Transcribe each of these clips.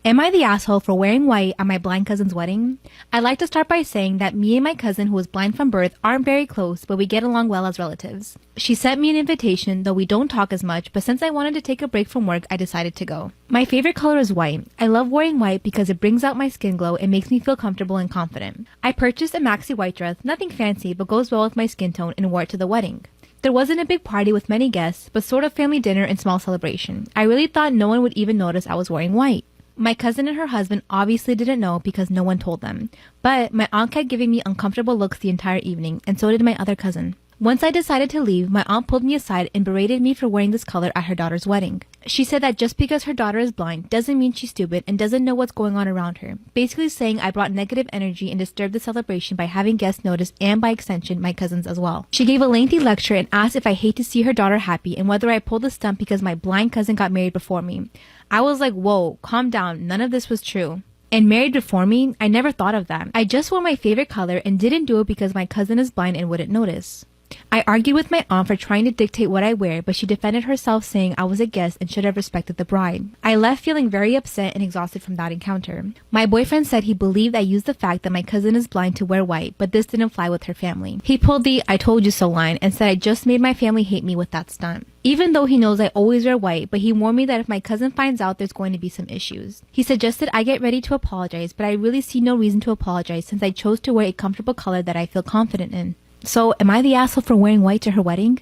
Am I the asshole for wearing white at my blind cousin's wedding? I'd like to start by saying that me and my cousin, who was blind from birth, aren't very close, but we get along well as relatives. She sent me an invitation, though we don't talk as much, but since I wanted to take a break from work, I decided to go. My favorite color is white. I love wearing white because it brings out my skin glow and makes me feel comfortable and confident. I purchased a maxi white dress, nothing fancy, but goes well with my skin tone, and wore it to the wedding. There wasn't a big party with many guests, but sort of family dinner and small celebration. I really thought no one would even notice I was wearing white. My cousin and her husband obviously didn't know because no one told them. But my aunt kept giving me uncomfortable looks the entire evening, and so did my other cousin. Once I decided to leave, my aunt pulled me aside and berated me for wearing this color at her daughter's wedding. She said that just because her daughter is blind doesn't mean she's stupid and doesn't know what's going on around her, basically saying I brought negative energy and disturbed the celebration by having guests notice and by extension my cousins as well. She gave a lengthy lecture and asked if I hate to see her daughter happy and whether I pulled a stunt because my blind cousin got married before me. I was like, whoa, calm down, none of this was true. And married before me? I never thought of that. I just wore my favorite color and didn't do it because my cousin is blind and wouldn't notice. I argued with my aunt for trying to dictate what I wear, but she defended herself saying I was a guest and should have respected the bride. I left feeling very upset and exhausted from that encounter. My boyfriend said he believed I used the fact that my cousin is blind to wear white, but this didn't fly with her family. He pulled the "I told you so" line and said I just made my family hate me with that stunt. Even though he knows I always wear white, but he warned me that if my cousin finds out, there's going to be some issues. He suggested I get ready to apologize, but I really see no reason to apologize since I chose to wear a comfortable color that I feel confident in. So, am I the asshole for wearing white to her wedding?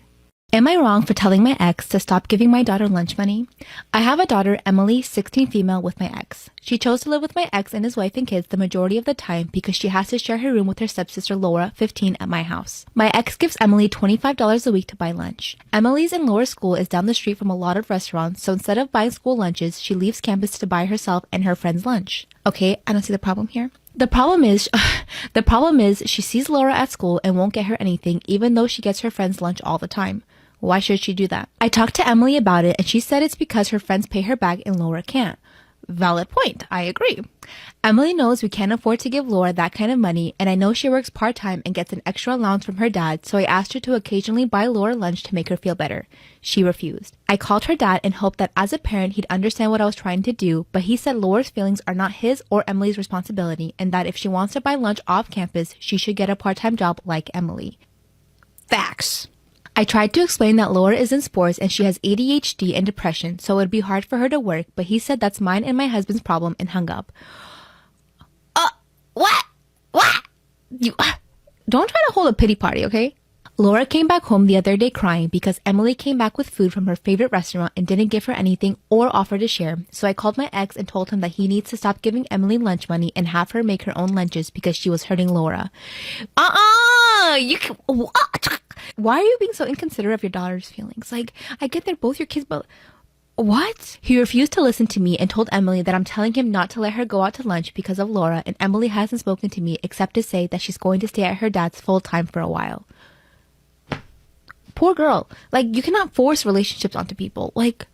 Am I wrong for telling my ex to stop giving my daughter lunch money? I have a daughter, Emily, 16 female, with my ex. She chose to live with my ex and his wife and kids the majority of the time because she has to share her room with her stepsister Laura, 15, at my house. My ex gives Emily $25 a week to buy lunch. Emily's and Laura's school is down the street from a lot of restaurants, so instead of buying school lunches, she leaves campus to buy herself and her friends lunch. Okay, I don't see the problem here. The problem is she sees Laura at school and won't get her anything even though she gets her friends lunch all the time. Why should she do that? I talked to Emily about it and she said it's because her friends pay her back and Laura can't. Valid point. I agree. Emily knows we can't afford to give Laura that kind of money, and I know she works part-time and gets an extra allowance from her dad, so I asked her to occasionally buy Laura lunch to make her feel better. She refused. I called her dad and hoped that as a parent he'd understand what I was trying to do, but he said Laura's feelings are not his or Emily's responsibility, and that if she wants to buy lunch off campus, she should get a part-time job like Emily. Facts. I tried to explain that Laura is in sports and she has ADHD and depression, so it would be hard for her to work, but he said that's mine and my husband's problem and hung up. What? Don't try to hold a pity party, okay? Laura came back home the other day crying because Emily came back with food from her favorite restaurant and didn't give her anything or offer to share. So I called my ex and told him that he needs to stop giving Emily lunch money and have her make her own lunches because she was hurting Laura. Why are you being so inconsiderate of your daughter's feelings? Like, I get they're both your kids, but what? He refused to listen to me and told Emily that I'm telling him not to let her go out to lunch because of Laura, and Emily hasn't spoken to me except to say that she's going to stay at her dad's full time for a while. Poor girl. Like, you cannot force relationships onto people. Like,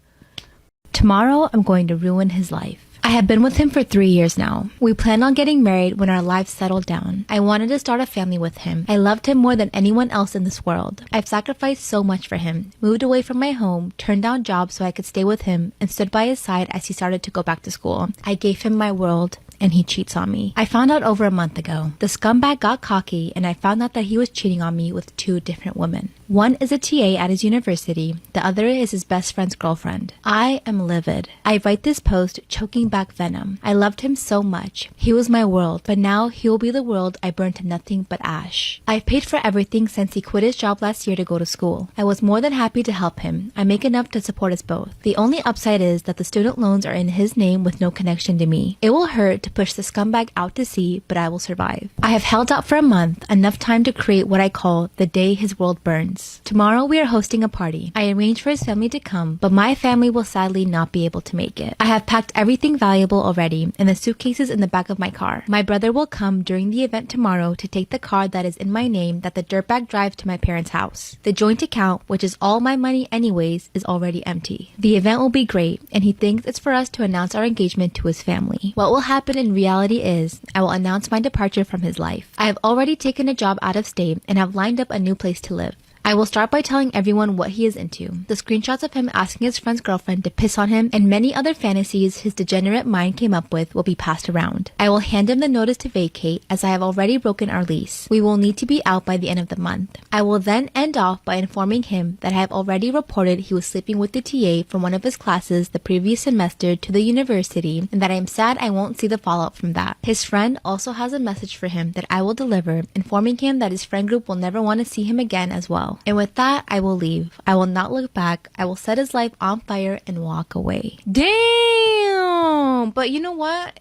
tomorrow I'm going to ruin his life. I have been with him for 3 years now. We planned on getting married when our lives settled down. I wanted to start a family with him. I loved him more than anyone else in this world. I've sacrificed so much for him, moved away from my home, turned down jobs so I could stay with him, and stood by his side as he started to go back to school. I gave him my world, and he cheats on me. I found out over a month ago. The scumbag got cocky, and I found out that he was cheating on me with 2 different women. One is a TA at his university. The other is his best friend's girlfriend. I am livid. I write this post choking back venom. I loved him so much. He was my world, but now he will be the world I burned to nothing but ash. I've paid for everything since he quit his job last year to go to school. I was more than happy to help him. I make enough to support us both. The only upside is that the student loans are in his name with no connection to me. It will hurt to push the scumbag out to sea, but I will survive. I have held out for a month, enough time to create what I call the day his world burns. Tomorrow we are hosting a party. I arranged for his family to come, but my family will sadly not be able to make it. I have packed everything valuable already, and the suitcases in the back of my car. My brother will come during the event tomorrow to take the car that is in my name that the dirtbag drives to my parents' house. The joint account, which is all my money anyways, is already empty. The event will be great, and he thinks it's for us to announce our engagement to his family. What will happen in reality is, I will announce my departure from his life. I have already taken a job out of state and have lined up a new place to live. I will start by telling everyone what he is into, the screenshots of him asking his friend's girlfriend to piss on him, and many other fantasies his degenerate mind came up with will be passed around. I will hand him the notice to vacate as I have already broken our lease. We will need to be out by the end of the month. I will then end off by informing him that I have already reported he was sleeping with the TA from one of his classes the previous semester to the university, and that I am sad I won't see the fallout from that. His friend also has a message for him that I will deliver, informing him that his friend group will never want to see him again as well. And with that, I will leave. I will not look back. I will set his life on fire and walk away. Damn! But you know what?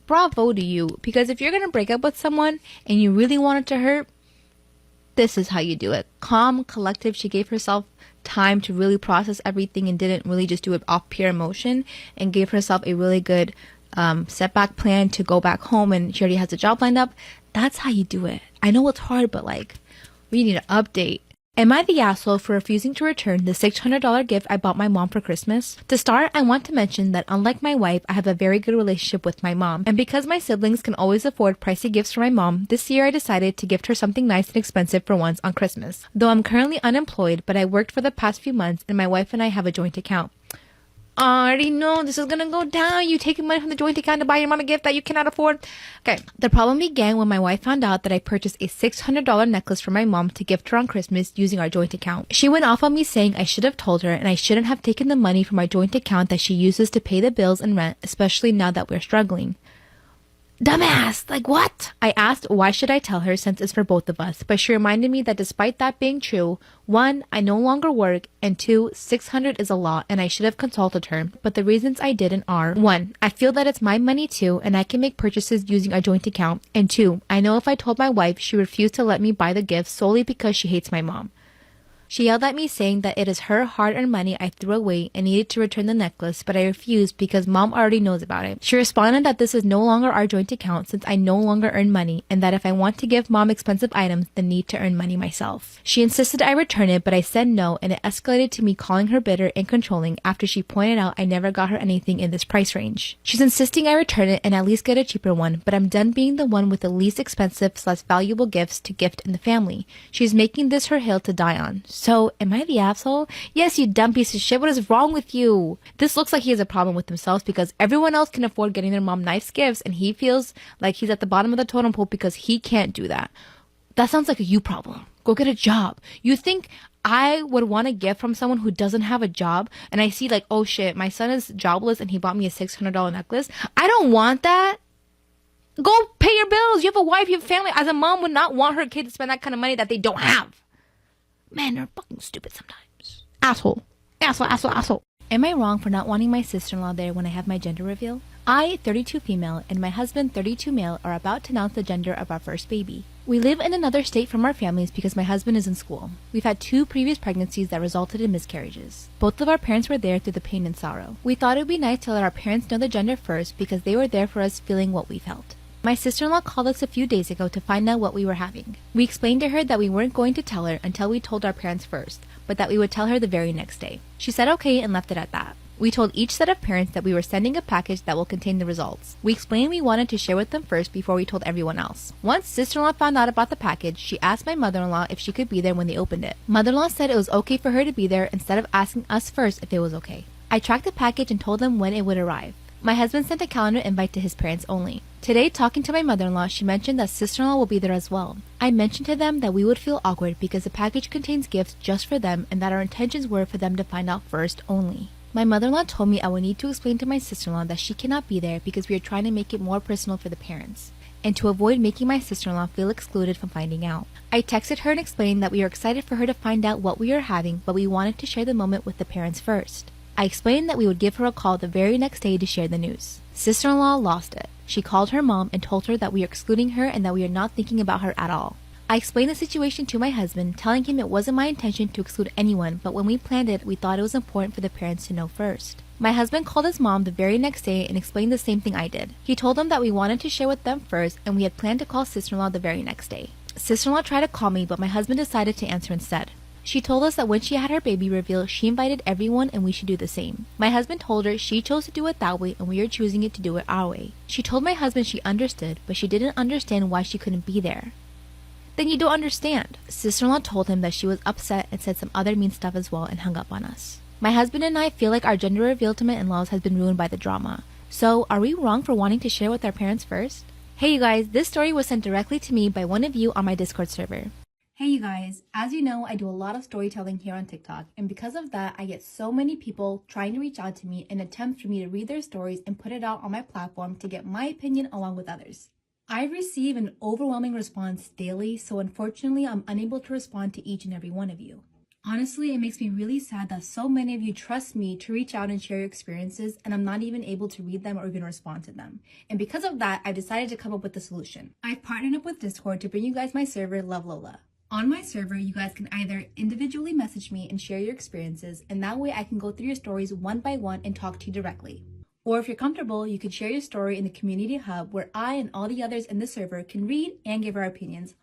Bravo to you. Because if you're going to break up with someone and you really want it to hurt, this is how you do it. Calm, collective. She gave herself time to really process everything and didn't really just do it off pure emotion, and gave herself a really good setback plan to go back home, and she already has a job lined up. That's how you do it. I know it's hard, but like, we need an update. Am I the asshole for refusing to return the $600 gift I bought my mom for Christmas? To start, I want to mention that unlike my wife, I have a very good relationship with my mom. And because my siblings can always afford pricey gifts for my mom, this year I decided to gift her something nice and expensive for once on Christmas. Though I'm currently unemployed, but I worked for the past few months and my wife and I have a joint account. I already know this is gonna go down. You taking money from the joint account to buy your mom a gift that you cannot afford. Okay. The problem began when my wife found out that I purchased a $600 necklace for my mom to gift her on Christmas using our joint account. She went off on me saying I should have told her and I shouldn't have taken the money from our joint account that she uses to pay the bills and rent, especially now that we're struggling. Dumbass! Like what? I asked why should I tell her since it's for both of us, but she reminded me that despite that being true, 1, I no longer work, and 2, $600 is a lot and I should have consulted her, but the reasons I didn't are 1, I feel that it's my money too and I can make purchases using our joint account, and 2, I know if I told my wife she refused to let me buy the gift solely because she hates my mom. She yelled at me saying that it is her hard-earned money I threw away and needed to return the necklace, but I refused because mom already knows about it. She responded that this is no longer our joint account since I no longer earn money, and that if I want to give mom expensive items, then need to earn money myself. She insisted I return it, but I said no, and it escalated to me calling her bitter and controlling after she pointed out I never got her anything in this price range. She's insisting I return it and at least get a cheaper one, but I'm done being the one with the least expensive / valuable gifts to gift in the family. She's making this her hill to die on. So, am I the asshole? Yes, you dumb piece of shit. What is wrong with you? This looks like he has a problem with himself because everyone else can afford getting their mom nice gifts and he feels like he's at the bottom of the totem pole because he can't do that. That sounds like a you problem. Go get a job. You think I would want a gift from someone who doesn't have a job and I see like, oh shit, my son is jobless and he bought me a $600 necklace? I don't want that. Go pay your bills. You have a wife, you have family. As a mom would not want her kid to spend that kind of money that they don't have. Man, they're fucking stupid sometimes. Asshole. Asshole, asshole, asshole. Am I wrong for not wanting my sister-in-law there when I have my gender reveal? I, 32 female, and my husband, 32 male, are about to announce the gender of our first baby. We live in another state from our families because my husband is in school. We've had 2 previous pregnancies that resulted in miscarriages. Both of our parents were there through the pain and sorrow. We thought it would be nice to let our parents know the gender first because they were there for us feeling what we felt. My sister-in-law called us a few days ago to find out what we were having. We explained to her that we weren't going to tell her until we told our parents first, but that we would tell her the very next day. She said okay and left it at that. We told each set of parents that we were sending a package that will contain the results. We explained we wanted to share with them first before we told everyone else. Once sister-in-law found out about the package, she asked my mother-in-law if she could be there when they opened it. Mother-in-law said it was okay for her to be there instead of asking us first if it was okay. I tracked the package and told them when it would arrive. My husband sent a calendar invite to his parents only. Today, talking to my mother-in-law, she mentioned that sister-in-law will be there as well. I mentioned to them that we would feel awkward because the package contains gifts just for them and that our intentions were for them to find out first only. My mother-in-law told me I would need to explain to my sister-in-law that she cannot be there because we are trying to make it more personal for the parents, and to avoid making my sister-in-law feel excluded from finding out. I texted her and explained that we are excited for her to find out what we are having, but we wanted to share the moment with the parents first. I explained that we would give her a call the very next day to share the news. Sister-in-law lost it. She called her mom and told her that we are excluding her and that we are not thinking about her at all. I explained the situation to my husband, telling him it wasn't my intention to exclude anyone, but when we planned it, we thought it was important for the parents to know first. My husband called his mom the very next day and explained the same thing I did. He told them that we wanted to share with them first and we had planned to call sister-in-law the very next day. Sister-in-law tried to call me, but my husband decided to answer instead. She told us that when she had her baby reveal, she invited everyone and we should do the same. My husband told her she chose to do it that way and we are choosing it to do it our way. She told my husband she understood, but she didn't understand why she couldn't be there. Then you don't understand. Sister-in-law told him that she was upset and said some other mean stuff as well and hung up on us. My husband and I feel like our gender reveal to my in-laws has been ruined by the drama. So, are we wrong for wanting to share with our parents first? Hey you guys, this story was sent directly to me by one of you on my Discord server. Hey you guys, as you know, I do a lot of storytelling here on TikTok, and because of that, I get so many people trying to reach out to me in attempts for me to read their stories and put it out on my platform to get my opinion along with others. I receive an overwhelming response daily, so unfortunately, I'm unable to respond to each and every one of you. Honestly, it makes me really sad that so many of you trust me to reach out and share your experiences, and I'm not even able to read them or even respond to them. And because of that, I decided to come up with a solution. I've partnered up with Discord to bring you guys my server, Love Lola. On my server, you guys can either individually message me and share your experiences, and that way I can go through your stories one by one and talk to you directly. Or if you're comfortable, you can share your story in the community hub where I and all the others in the server can read and give our opinions,